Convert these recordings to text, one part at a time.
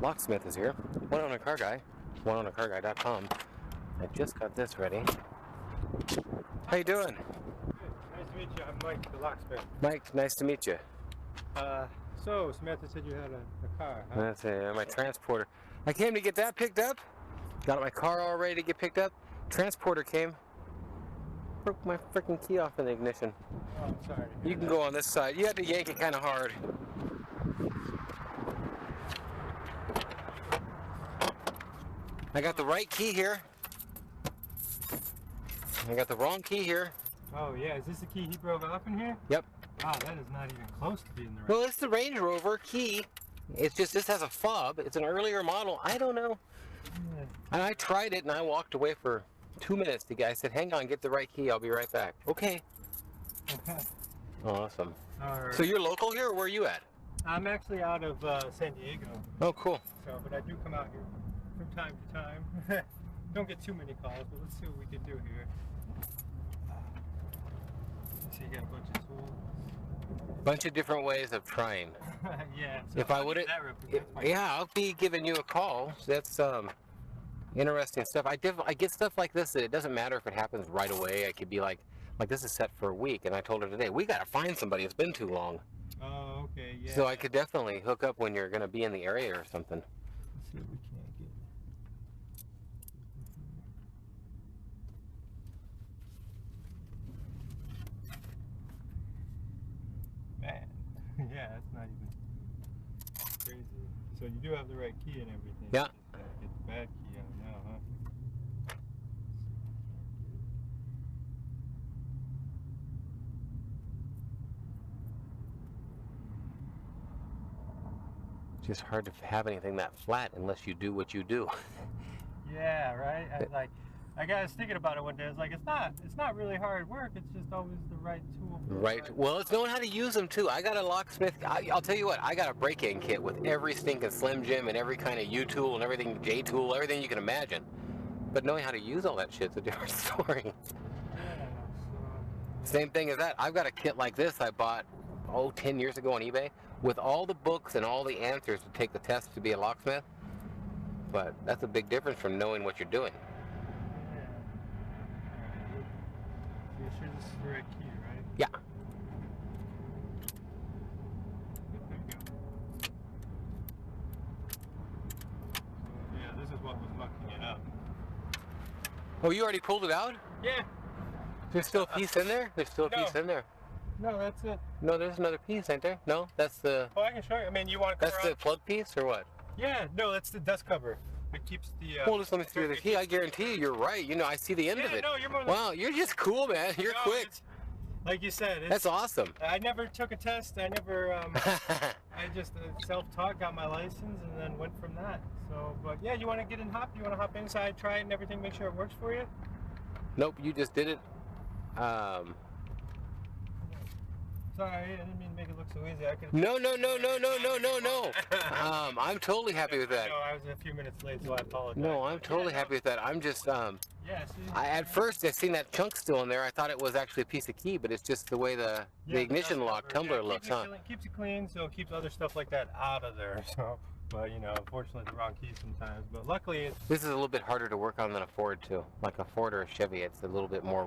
Locksmith is here. One owner car guy. OneOwnerCarGuy.com. I just got this ready. How you doing? Good. Nice to meet you. I'm Mike, the locksmith. Mike, nice to meet you. So Samantha said you had a car, huh? That's my transporter. I came to get that picked up. Got my car all ready to get picked up. Transporter came. Broke my freaking key off in the ignition. Oh, I'm sorry. You can go on this side. You have to yank it kind of hard. I got the right key here. I got the wrong key here. Oh yeah, is this the key he broke off in here? Yep. Wow, that is not even close to being the right. Well, it's the Range Rover key. It's just this has a fob. It's an earlier model. I don't know. Yeah. And I tried it and I walked away for 2 minutes. The guy said, "Hang on, get the right key. I'll be right back." Okay. Awesome. All right. So you're local here, or where are you at? I'm actually out of San Diego. Oh, cool. So, but I do come out here from time to time. Don't get too many calls, but let's see what we can do here. So you got a bunch of tools. Bunch of different ways of trying. Yeah. So If I wouldn't, yeah, I'll be giving you a call. That's interesting stuff. I get stuff like this that it doesn't matter if it happens right away. I could be like this is set for a week, and I told her today we gotta find somebody. It's been too long. Oh, okay, yeah. So I could definitely hook up when you're gonna be in the area or something. Let's see what we can't get. Man, yeah, that's not even crazy. So you do have the right key and everything. Yeah. You just gotta get the bad key out now, huh? It's just hard to have anything that flat unless you do what you do. Yeah, right. I was thinking about it one day. I was like, it's not really hard work. It's just always the right tool. Right. Well, it's knowing how to use them too. I got a locksmith. I'll tell you what. I got a break-in kit with every stinking Slim Jim and every kind of U tool and everything J tool, everything you can imagine. But knowing how to use all that shit's a different story. Yeah, Same thing as that. I've got a kit like this I bought 10 years ago on eBay with all the books and all the answers to take the test to be a locksmith. But that's a big difference from knowing what you're doing. Yeah. Alright. So you're sure this is the right key, right? Yeah. There you go. So, yeah, this is what was mucking it up. Oh, you already pulled it out? Yeah. There's still a piece in there? There's still a No. piece in there. No, that's it. No, there's another piece, ain't there? No, that's the... Oh, I can show you. I mean, you want to That's the plug piece or what? Yeah, no, that's the dust cover. It keeps the... Well, just let me see the key. I guarantee you, you're right. You know, I see the end of Yeah, it. no, you're more than... Wow, you're just cool, man. You're quick. Like you said, That's awesome. I never took a test. I never... I just self-taught, got my license, and then went from that. So, but yeah, you want to get in hop? You want to hop inside, try it and everything, make sure it works for you? Nope, you just did it. Sorry, I didn't mean to make it look so easy. I could. No. I'm totally happy with that. No, I was a few minutes late, so I apologize. No, I'm totally happy with that. I'm just, Yeah, see? at first I seen that chunk still in there. I thought it was actually a piece of key, but it's just the way the ignition dust lock cover. tumbler Yeah, looks, huh? Keeps it clean, so it keeps other stuff like that out of there. So, but you know, unfortunately, the wrong key sometimes. But luckily, it's. This is a little bit harder to work on than a Ford too. Like a Ford or a Chevy, it's a little bit more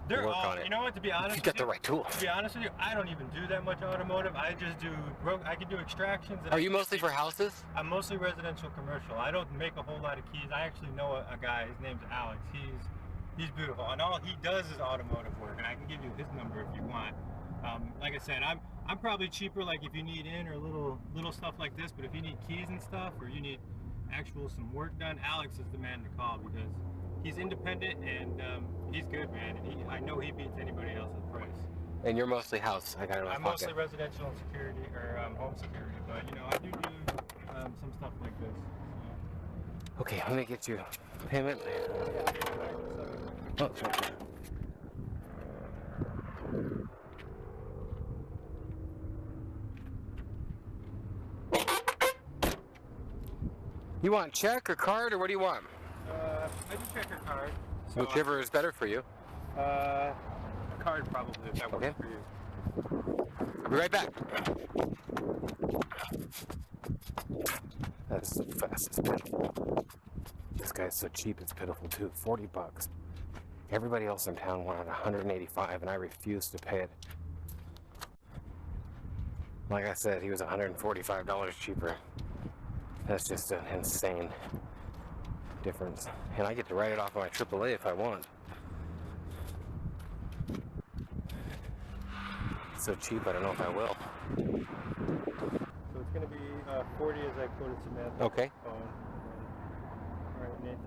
They're work all, on it. You know what? To be honest, You got the right tool. To be honest with you, I don't even do that much automotive. I just do. I can do extractions. And Are you mostly for houses? I'm mostly residential, commercial. I don't make a whole lot of keys. I actually know a guy. His name's Alex. He's beautiful, and all he does is automotive work. And I can give you his number if you want. Like I said, I'm probably cheaper. Like if you need in or little stuff like this. But if you need keys and stuff, or you need some work done, Alex is the man to call because he's independent and he's good, man. And I know he beats anybody else's price. And you're mostly house. I got it in my I'm pocket. mostly residential and security or home security, but you know I do some stuff like this. So. Okay, let me get you payment. Oh, it's right there. You want check or card or what do you want? I do check or card. So Whichever is better for you. Card probably if that works for you. I'll be right back. That's so fast. It's pitiful. This guy's so cheap, it's pitiful too. 40 bucks. Everybody else in town wanted 185, and I refused to pay it. Like I said, he was $145 cheaper. That's just an insane difference. And I get to write it off on my AAA if I want. It's so cheap, I don't know if I will. So it's going to be 40 as I quoted Samantha. Okay. Alright, Nathan.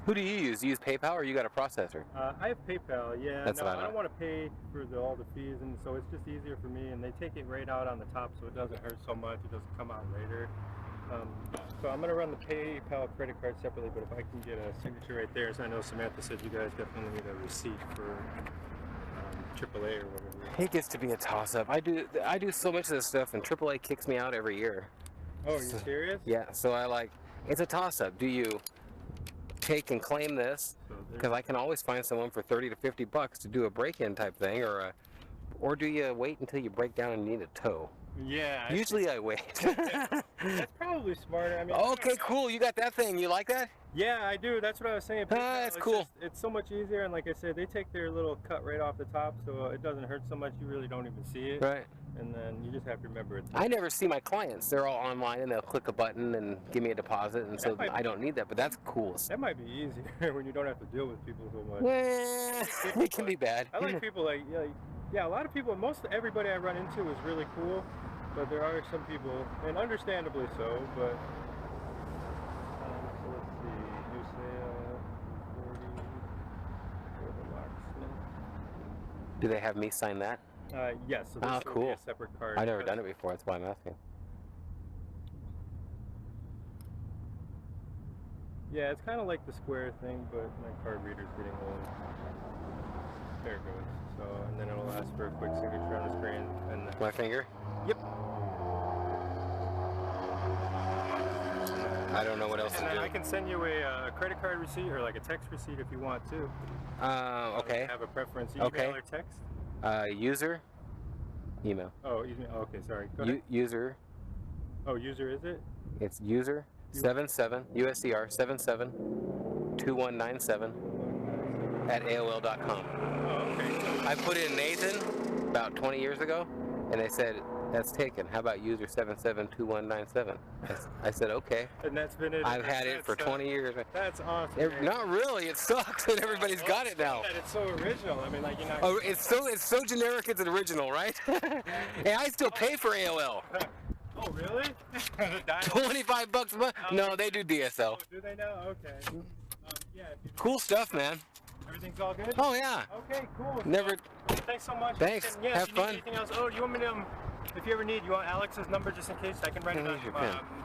Who do you use? Do you use PayPal or you got a processor? I have PayPal, yeah. That's no, what I I don't know. want to pay for all the fees, and so it's just easier for me, and they take it right out on the top so it doesn't hurt so much. It doesn't come out later. So I'm going to run the PayPal credit card separately, but if I can get a signature right there, so I know Samantha said you guys definitely need a receipt for AAA or whatever. It gets to be a toss-up. I do so much of this stuff, and AAA kicks me out every year. Oh, are you serious? Yeah, so it's a toss-up. Do you take and claim this? Because I can always find someone for 30 to 50 bucks to do a break-in type thing, or do you wait until you break down and need a tow? Yeah. Usually I wait. That's probably smarter. I mean. Okay, cool. You got that thing. You like that? Yeah, I do. That's what I was saying. That's cool. It's so much easier, and like I said, they take their little cut right off the top, so it doesn't hurt so much. You really don't even see it. Right. And then you just have to remember it. I never see my clients. They're all online, and they'll click a button and give me a deposit, and so I don't need that. But that's cool. That might be easier when you don't have to deal with people so much. Well, it can be bad. I like people yeah, a lot of people. Everybody I run into is really cool. But there are some people, and understandably so, but so let's see, you say 40 for the Locksmith. Do they have me sign that? Yes, so this will be a separate card. I've never done it before, that's why I'm asking. Yeah, it's kind of like the square thing, but my card reader's getting old. There it goes. So, and then it'll ask for a quick signature on the screen. And then, my finger? Yep. I don't know what else to do. And then I can send you a credit card receipt or like a text receipt if you want to. Okay. Have a preference, email or text? User, email. Oh, email. Okay, sorry. Go ahead. User. Oh, user is it? It's user 77 USCR 77 2197 at AOL.com. Oh, okay. I put in Nathan about 20 years ago, and they said, that's taken. How about user 772197? I said, okay. And that's been it. I've had it for 20 years. That's awesome. Not really. It sucks, and everybody's got it now. It's so original. I mean, like, you know. Oh, it's so generic. It's original, right? And I still pay for AOL. Oh, really? 25 bucks a month? No, they do DSL. Oh, do they now? Okay. Yeah. Cool stuff, man. Everything's all good? Oh, yeah. Okay, cool. Never. Thanks so much. Thanks. Yeah, Have if you fun. need anything else? Oh, do you want me to, if you ever need, you want Alex's number just in case? I can write it on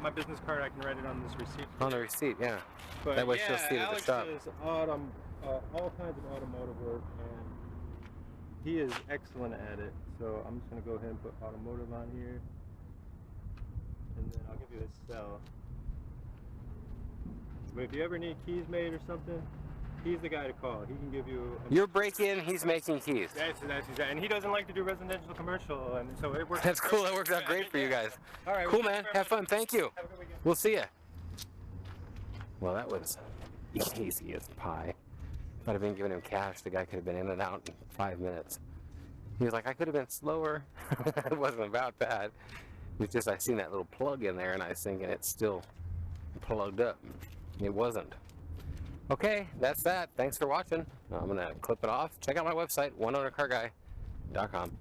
my business card. I can write it on this receipt. On the receipt, yeah. But that way she'll see it at the shop. Alex does all kinds of automotive work, and he is excellent at it. So I'm just going to go ahead and put automotive on here. And then I'll give you his cell. But if you ever need keys made or something, he's the guy to call. He can give you. Your break-in, he's making keys. That's exactly. And he doesn't like to do residential commercial, and so it works. That's cool. That works out great for you guys. All right. Cool, man. Have fun. Thank you. Have a good weekend. We'll see ya. Well, that was easy as pie. If I'd have been giving him cash, the guy could have been in and out in 5 minutes. He was like, I could have been slower. It wasn't about that. It's just I seen that little plug in there, and I was thinking it's still plugged up. It wasn't. Okay, that's that. Thanks for watching. I'm going to clip it off. Check out my website, oneownercarguy.com.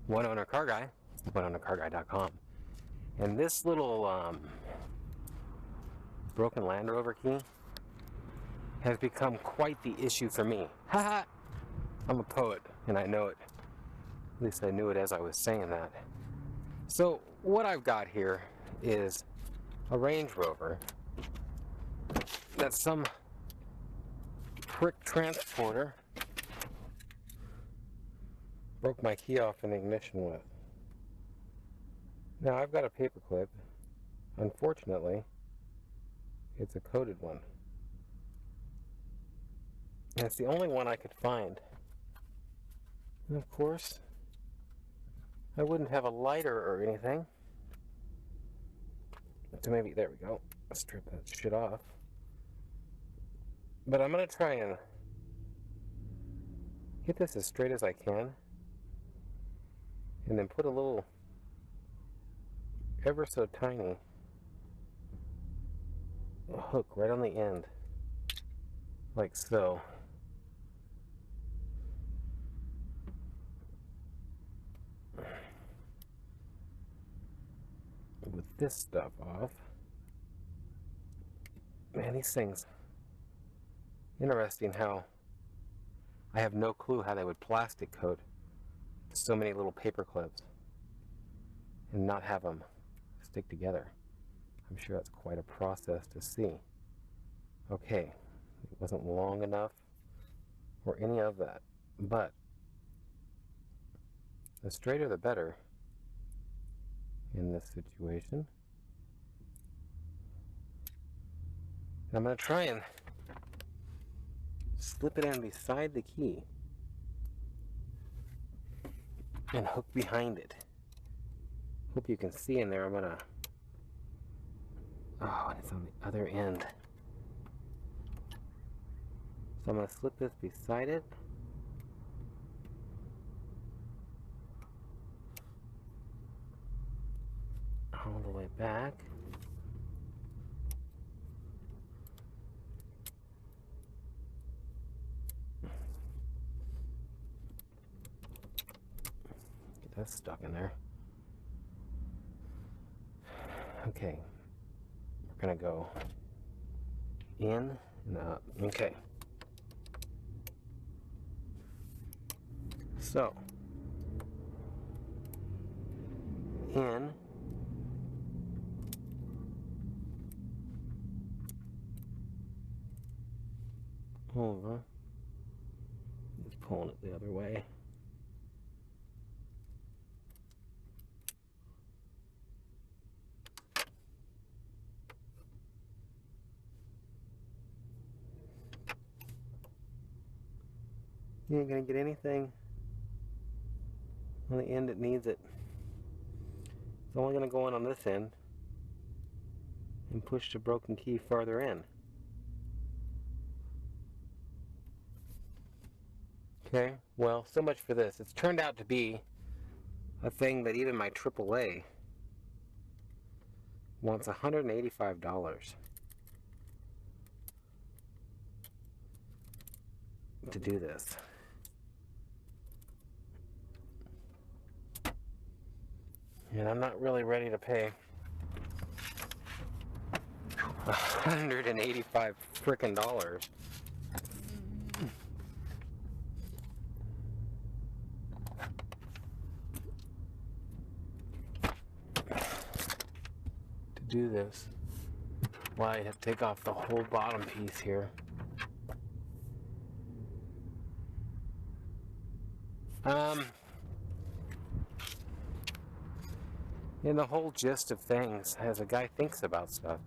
One Owner Car Guy, oneownercarguy.com. And this little broken Land Rover key has become quite the issue for me. Haha! I'm a poet, and I know it. At least I knew it as I was saying that. So, what I've got here is a Range Rover that some prick transporter broke my key off in the ignition with. Now, I've got a paper clip. Unfortunately, it's a coated one. And it's the only one I could find. And of course, I wouldn't have a lighter or anything. So maybe, there we go. Strip that shit off. But I'm going to try and get this as straight as I can. And then put a little, ever so tiny, hook right on the end. Like so. With this stuff off. Man, these things, interesting how I have no clue how they would plastic coat so many little paper clips and not have them stick together. I'm sure that's quite a process to see. Okay, it wasn't long enough or any of that, but the straighter the better in this situation. I'm going to try and slip it in beside the key and hook behind it. Hope you can see in there. I'm going to... Oh, and it's on the other end. So I'm going to slip this beside it. All the way back. Get that stuck in there. Okay. We're going to go in and up. Okay. So, in, over, just pulling it the other way. You ain't gonna get anything on the end that needs it. It's only gonna go in on this end and push the broken key farther in. Okay, well, so much for this. It's turned out to be a thing that even my AAA wants $185 to do this. And I'm not really ready to pay $185 frickin' dollars. To do this. Well, I have to take off the whole bottom piece here. In the whole gist of things, as a guy thinks about stuff,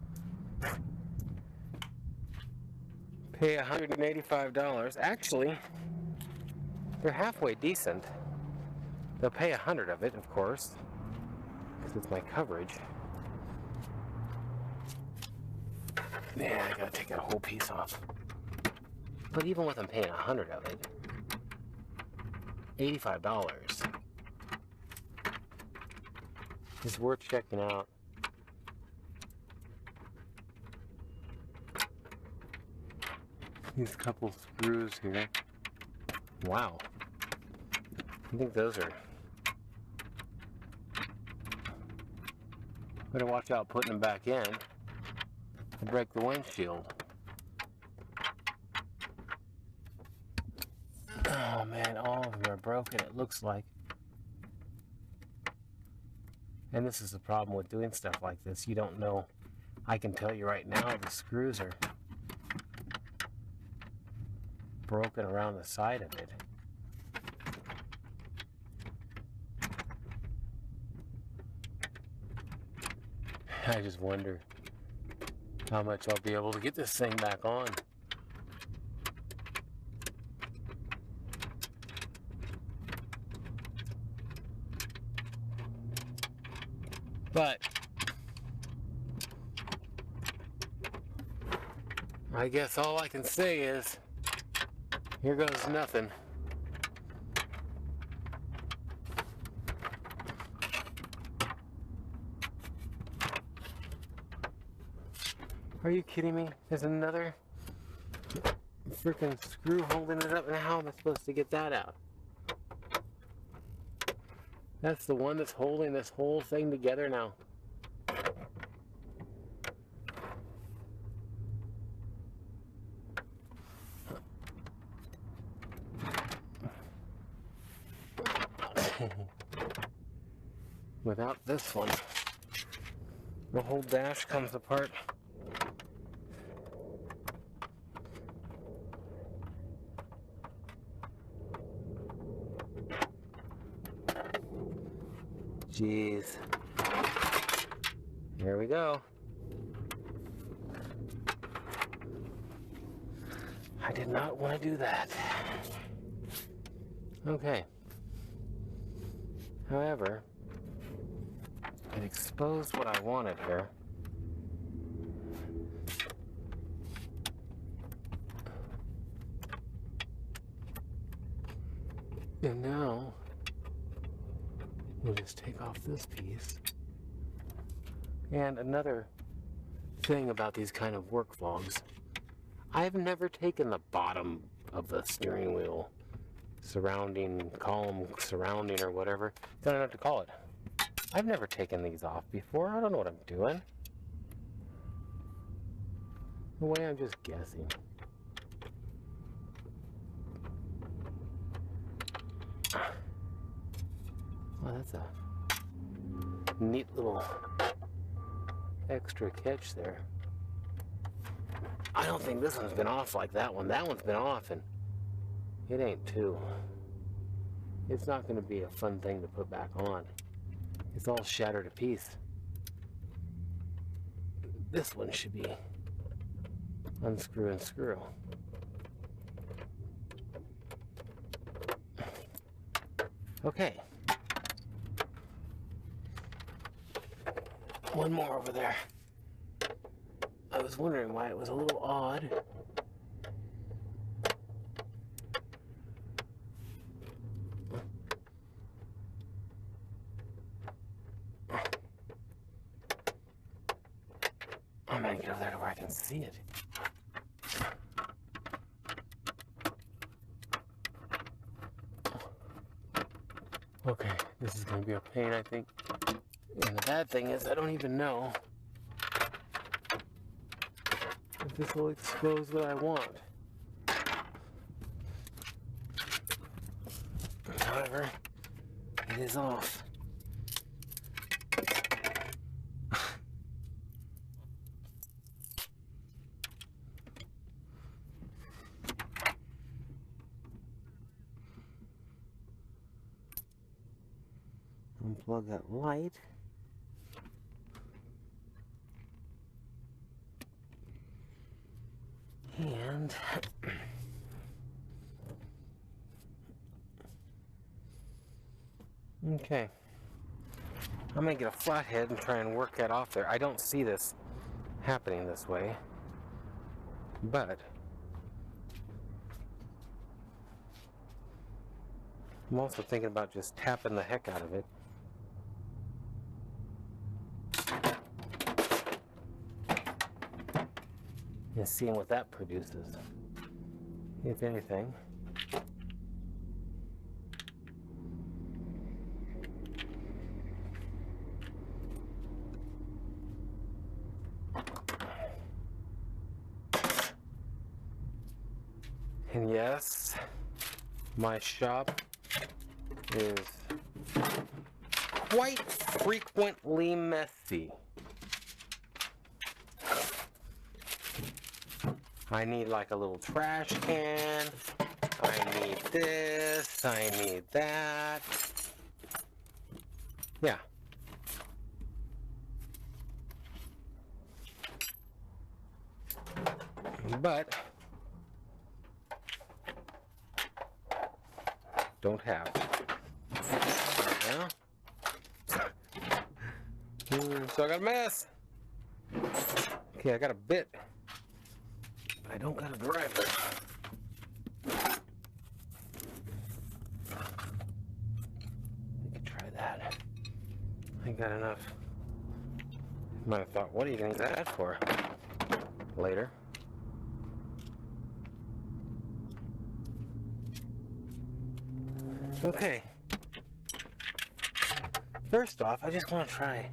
pay $185. Actually, they're halfway decent. They'll pay $100 of it, of course, because it's my coverage. Man, I gotta take that whole piece off. But even with them paying $100 of it, $85 is worth checking out. These couple screws here. Wow. I think those are... Better watch out putting them back in to break the windshield. Oh man, all of them are broken, it looks like. And this is the problem with doing stuff like this. You don't know. I can tell you right now the screws are broken around the side of it. I just wonder how much I'll be able to get this thing back on. But I guess all I can say is, here goes nothing. Are you kidding me? There's another freaking screw holding it up, and how am I supposed to get that out? That's the one that's holding this whole thing together now. Without this one, the whole dash comes apart. Jeez. Here we go. I did not want to do that. Okay. However, it exposed what I wanted here. And now, we'll just take off this piece. And another thing about these kind of work vlogs, I've never taken the bottom of the steering wheel surrounding, column surrounding or whatever, I don't know what to call it. I've never taken these off before. I don't know what I'm doing. The way I'm just guessing. Well, that's a neat little extra catch there. I don't think this one's been off like that one. That one's been off, and it ain't too. It's not going to be a fun thing to put back on. It's all shattered to piece. This one should be unscrew and screw. Okay. One more over there. I was wondering why it was a little odd. I'm gonna get over there to where I can see it. Okay, this is gonna be a pain, I think. And the bad thing is, I don't even know if this will expose what I want. However, it is off. Unplug that light. And okay, I'm gonna get a flathead and try and work that off there. I don't see this happening this way, but I'm also thinking about just tapping the heck out of it. And seeing what that produces, if anything. And yes, my shop is quite frequently messy. I need like a little trash can. I need this. I need that. Yeah. But don't have. Right now. So I got a mess. Okay, I got a bit. I don't got a driver. We could try that. I got enough. Might have thought, what are you going to use that for? Later. Okay. First off, I just want to try.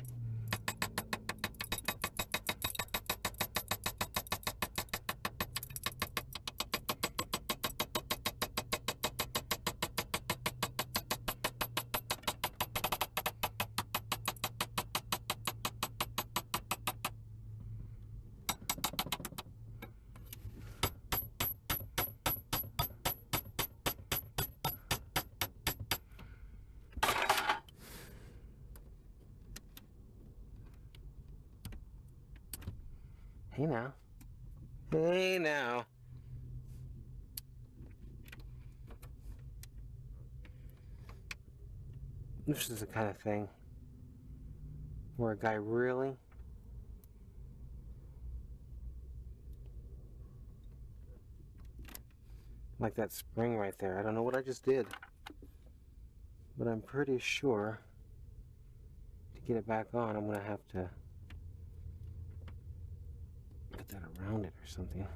Hey now. Hey now. This is the kind of thing where a guy really like that spring right there. I don't know what I just did, but I'm pretty sure to get it back on, I'm gonna have to put that around it or something.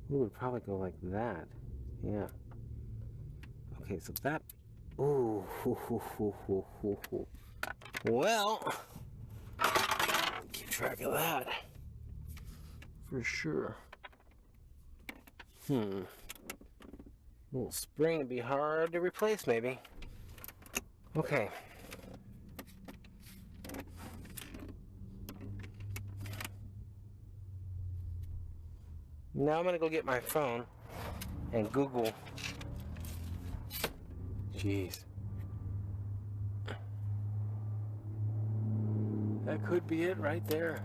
We would probably go like that. Yeah. Okay, so that. Ooh. Well, keep track of that for sure. Little spring would be hard to replace, maybe. Okay. Now I'm gonna go get my phone and Google. Jeez. That could be it right there.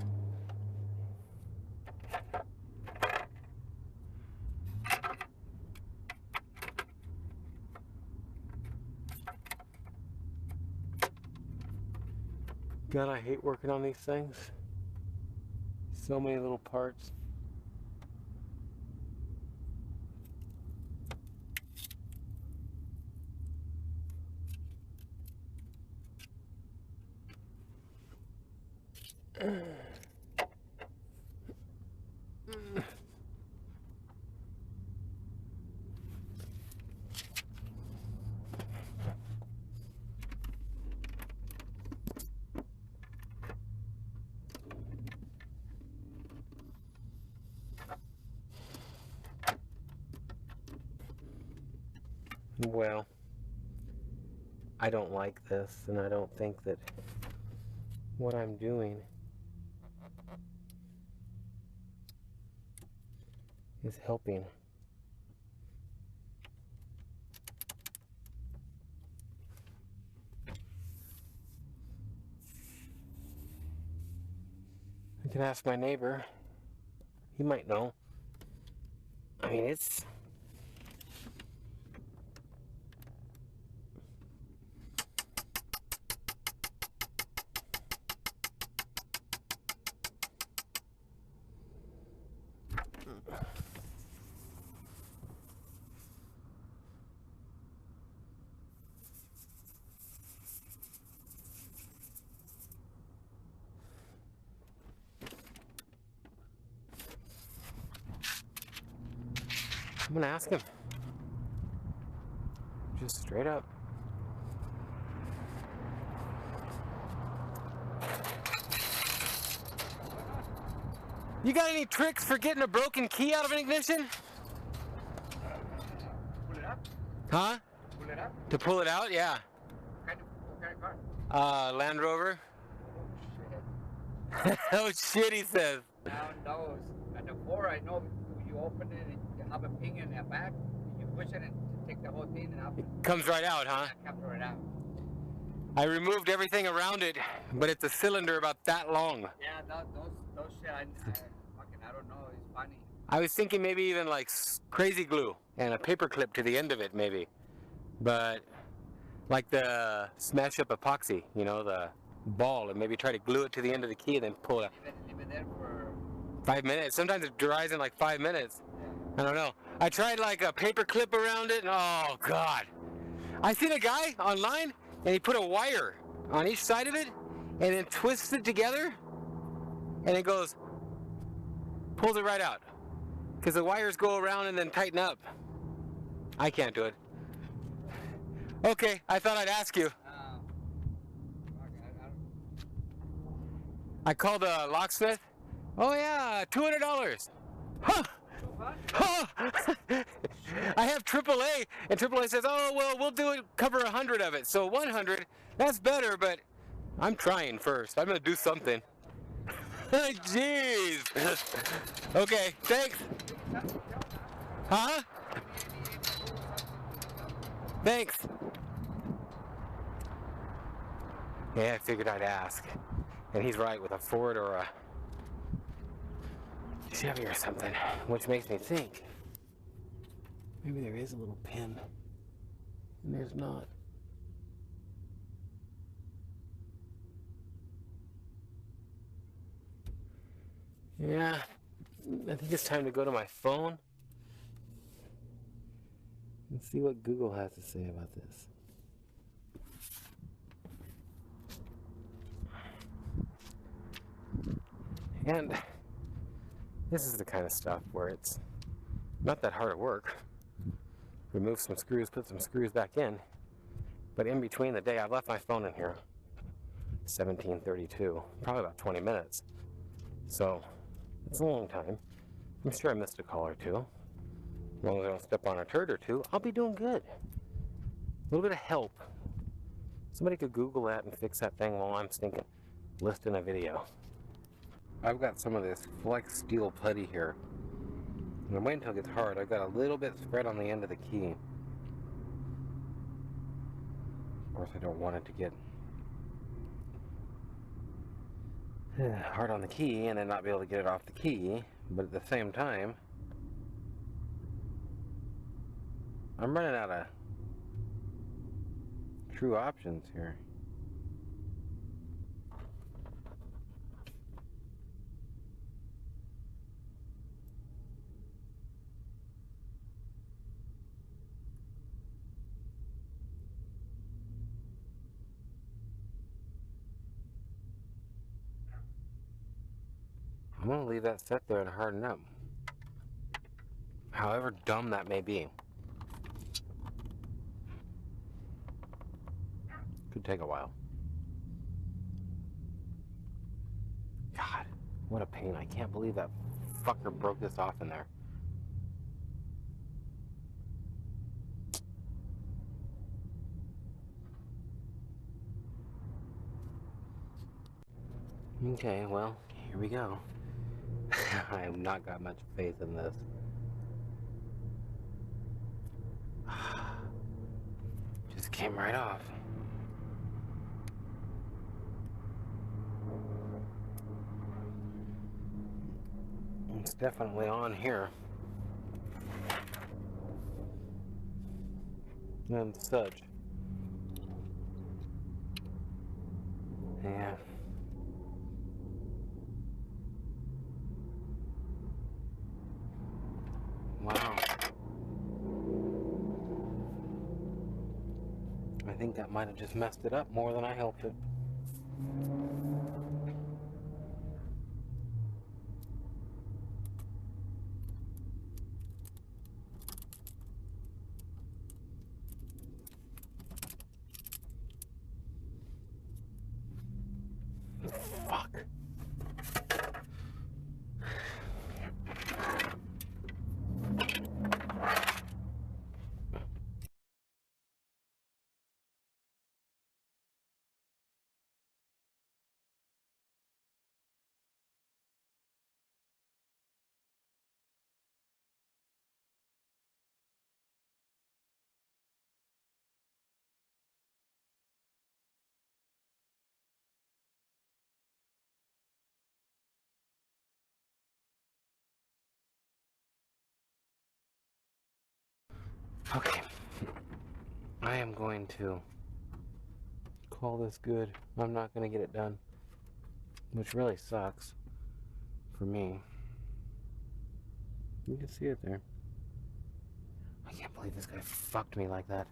God, I hate working on these things. So many little parts. Well, I don't like this, and I don't think that what I'm doing is helping. I can ask my neighbor. He might know. I mean, it's... I'm gonna ask him. Just straight up. You got any tricks for getting a broken key out of an ignition? Pull it up? Huh? Pull it up? To pull it out? Yeah. What kind of car? Land Rover. Oh shit. Oh shit, he says. Now those. And the 4, I know you open it and you have a ping in the back. You push it and take the whole thing and out. It comes right out, huh? It comes right out. I removed everything around it, but it's a cylinder about that long. Yeah, those shit, I don't know. It's funny. I was thinking maybe even like crazy glue and a paper clip to the end of it, maybe. But like the smash up epoxy, you know, the ball, and maybe try to glue it to the end of the key and then pull it out. Leave it there for 5 minutes. Sometimes it dries in like 5 minutes. I don't know. I tried like a paper clip around it, and oh god. I seen a guy online, and he put a wire on each side of it, and then twists it together, and it goes, pulls it right out. Because the wires go around and then tighten up. I can't do it. Okay, I thought I'd ask you. I called a locksmith. Oh yeah, $200. Huh. Huh. I have AAA, and AAA says, oh well, we'll do it, cover 100 of it. So 100, that's better, but I'm trying first. I'm gonna do something. Jeez. Okay, thanks. Huh? Thanks. Yeah, I figured I'd ask. And he's right, with a Ford or a Chevy or something, which makes me think maybe there is a little pin, and there's not. Yeah, I think it's time to go to my phone and see what Google has to say about this. And this is the kind of stuff where it's not that hard at work. Remove some screws, put some screws back in. But in between the day, I've left my phone in here. 17:32, probably about 20 minutes. So it's a long time. I'm sure I missed a call or two. As long as I don't step on a turd or two, I'll be doing good. A little bit of help. Somebody could Google that and fix that thing while I'm stinking listing a video. I've got some of this flex steel putty here. And I'm waiting until it gets hard. I've got a little bit spread on the end of the key. Of course, I don't want it to get hard on the key and then not be able to get it off the key. But at the same time, I'm running out of true options here. I'm going to leave that set there and harden up. However dumb that may be. Could take a while. God, what a pain. I can't believe that fucker broke this off in there. Okay, well, here we go. I have not got much faith in this. Just came right off. It's definitely on here. And such. Yeah. Wow. I think that might have just messed it up more than I helped it. Fuck. Okay. I am going to call this good. I'm not gonna get it done, which really sucks for me. You can see it there. I can't believe this guy fucked me like that.